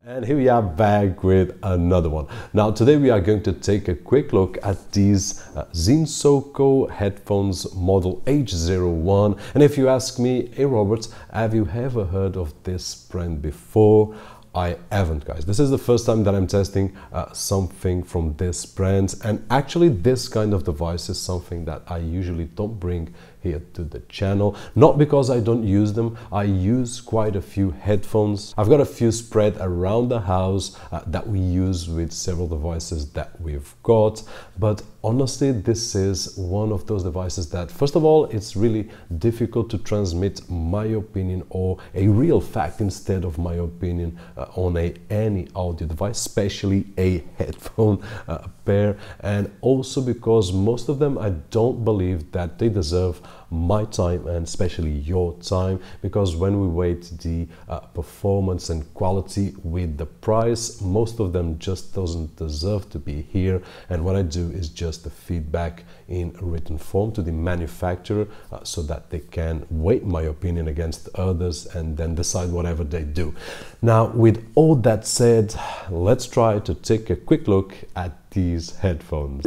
And here we are back with another one. Now today we are going to take a quick look at these Zinsoko headphones model H01. And if you ask me, hey Robert, have you ever heard of this brand before? I haven't, guys. This is the first time that I'm testing something from this brand, and actually this kind of device is something that I usually don't bring here to the channel, not because I don't use them. I use quite a few headphones. I've got a few spread around the house that we use with several devices that we've got, but honestly this is one of those devices that, first of all, it's really difficult to transmit my opinion or a real fact instead of my opinion on any audio device, especially a headphone pair, and also because most of them I don't believe that they deserve my time and especially your time, because when we weight the performance and quality with the price, most of them just doesn't deserve to be here. And what I do is just the feedback in written form to the manufacturer so that they can weight my opinion against others and then decide whatever they do. Now, with all that said, let's try to take a quick look at these headphones.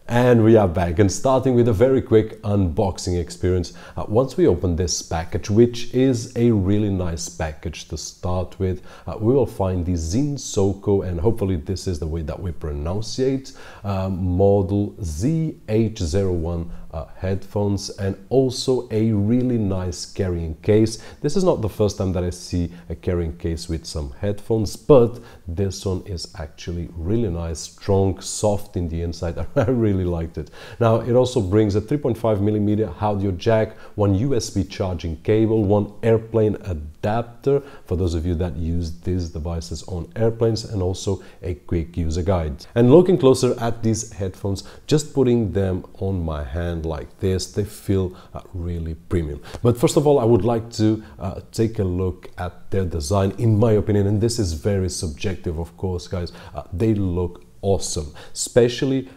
And we are back, and starting with a very quick unboxing experience. Once we open this package, which is a really nice package to start with, we will find the Zinsoko, and hopefully this is the way that we pronounce it, model ZH01 headphones, and also a really nice carrying case. This is not the first time that I see a carrying case with some headphones, but this one is actually really nice, strong, soft in the inside. I really liked it. Now it also brings a 3.5mm audio jack, one USB charging cable, one airplane adapter for those of you that use these devices on airplanes, and also a quick user guide. And looking closer at these headphones, just putting them on my hand like this, they feel really premium. But first of all, I would like to take a look at their design. In my opinion, and this is very subjective of course, guys, they look awesome, especially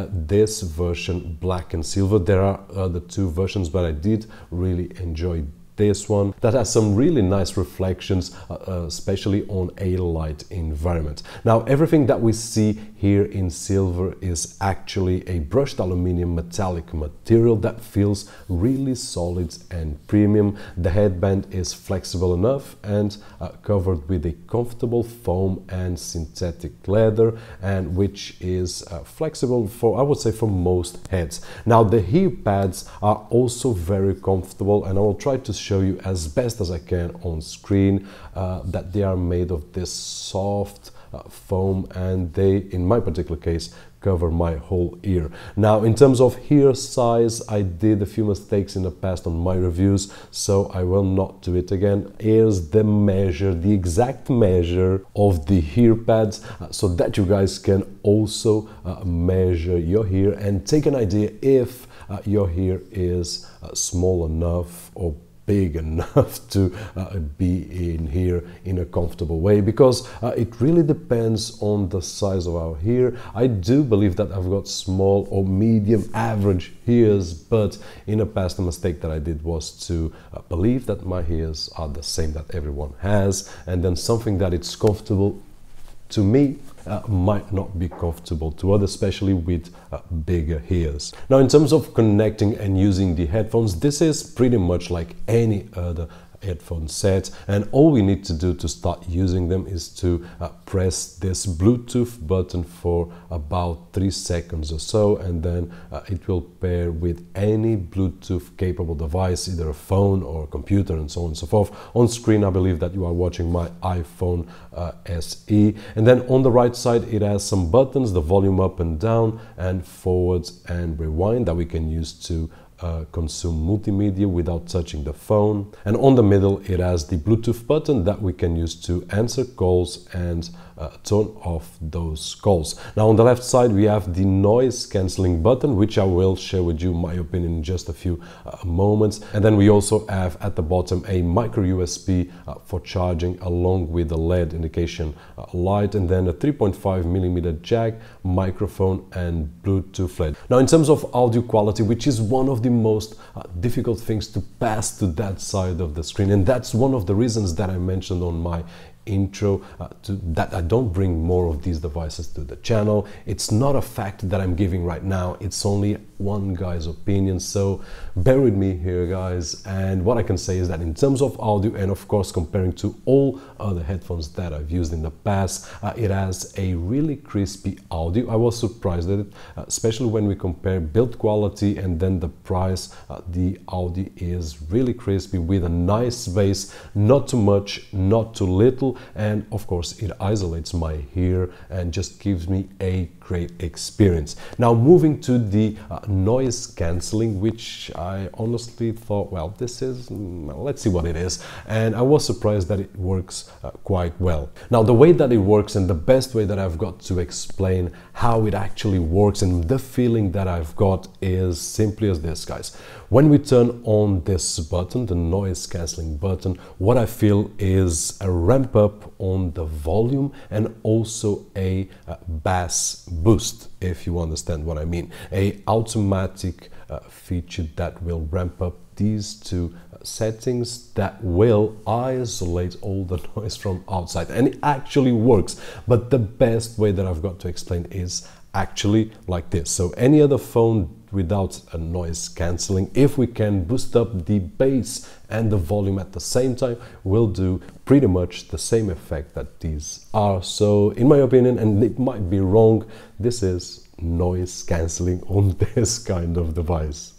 this version, black and silver. There are other two versions, but I did really enjoy this one that has some really nice reflections, especially on a light environment. Now everything that we see here in silver is actually a brushed aluminum metallic material that feels really solid and premium. The headband is flexible enough and covered with a comfortable foam and synthetic leather, and which is flexible for, I would say, for most heads. Now the ear pads are also very comfortable, and I will try to show you as best as I can on screen that they are made of this soft foam, and they, in my particular case, cover my whole ear. Now in terms of ear size, I did a few mistakes in the past on my reviews, so I will not do it again. Here's the measure, the exact measure of the ear pads, so that you guys can also measure your ear and take an idea if your ear is small enough or big enough to be in here in a comfortable way, because it really depends on the size of our ear. I do believe that I've got small or medium average ears, but in the past the mistake that I did was to believe that my ears are the same that everyone has, and then something that it's comfortable to me might not be comfortable to others, especially with bigger ears. Now in terms of connecting and using the headphones, this is pretty much like any other headphone set, and all we need to do to start using them is to press this Bluetooth button for about 3 seconds or so, and then it will pair with any Bluetooth capable device, either a phone or a computer, and so on and so forth. On screen I believe that you are watching my iPhone SE, and then on the right side it has some buttons, the volume up and down and forwards and rewind, that we can use to consume multimedia without touching the phone. And on the middle it has the Bluetooth button that we can use to answer calls and turn off those calls. Now on the left side we have the noise cancelling button, which I will share with you my opinion in just a few moments. And then we also have at the bottom a micro USB for charging, along with the LED indication light, and then a 3.5mm jack, microphone and Bluetooth LED. Now in terms of audio quality, which is one of the most difficult things to pass to that side of the screen, and that's one of the reasons that I mentioned on my intro that I don't bring more of these devices to the channel. It's not a fact that I'm giving right now, it's only one guy's opinion, so bear with me here, guys. And what I can say is that in terms of audio, and of course comparing to all other headphones that I've used in the past, it has a really crispy audio. I was surprised at it, especially when we compare build quality and then the price. The audio is really crispy with a nice bass, not too much, not too little, and of course it isolates my ear and just gives me a great experience. Now moving to the noise cancelling, which I honestly thought, well, this is, let's see what it is, and I was surprised that it works quite well. Now the way that it works, and the best way that I've got to explain how it actually works and the feeling that I've got, is simply as this, guys. When we turn on this button, the noise cancelling button, what I feel is a ramp up on the volume and also a bass boost, if you understand what I mean. A automatic feature that will ramp up these two settings that will isolate all the noise from outside, and it actually works. But the best way that I've got to explain is actually like this. So any other phone without a noise cancelling, if we can boost up the bass and the volume at the same time, will do pretty much the same effect that these are. So in my opinion, and it might be wrong, this is noise cancelling on this kind of device.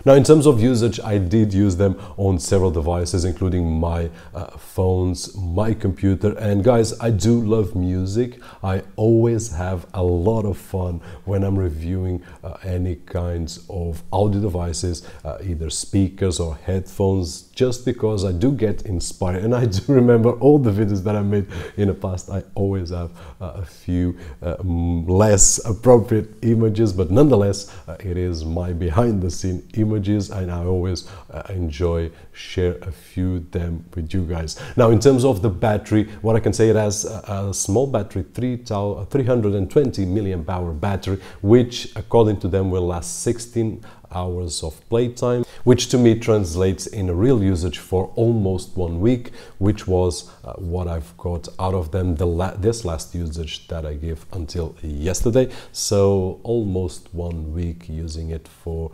Now, in terms of usage, I did use them on several devices, including my phones, my computer. And guys, I do love music. I always have a lot of fun when I'm reviewing any kinds of audio devices, either speakers or headphones, just because I do get inspired. And I do remember all the videos that I made in the past. I always have a few less appropriate images, but nonetheless, it is my behind the scene images, and I always enjoy share a few them with you guys. Now, in terms of the battery, what I can say, it has a small battery, 320 milliamp hour battery, which according to them will last 16 hours of playtime, which to me translates in a real usage for almost 1 week, which was what I've got out of them this last usage that I gave until yesterday. So almost 1 week using it for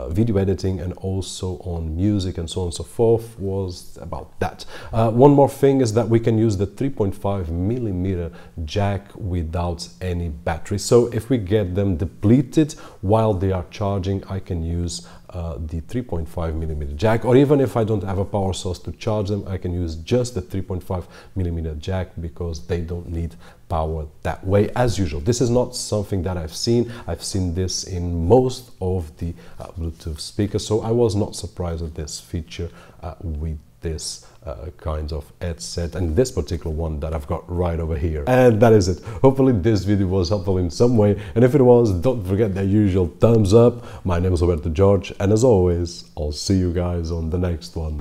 video editing and also on music and so on and so forth was about that. One more thing is that we can use the 3.5 millimeter jack without any battery. So if we get them depleted while they are charging, I can use the 3.5 millimeter jack, or even if I don't have a power source to charge them, I can use just the 3.5 millimeter jack, because they don't need power that way as usual. This is not something that I've seen this in most of the Bluetooth speakers, so I was not surprised at this feature with this kind of headset, and this particular one that I've got right over here. And that is it. Hopefully this video was helpful in some way, and if it was, don't forget the usual thumbs up. My name is Roberto, and as always, I'll see you guys on the next one.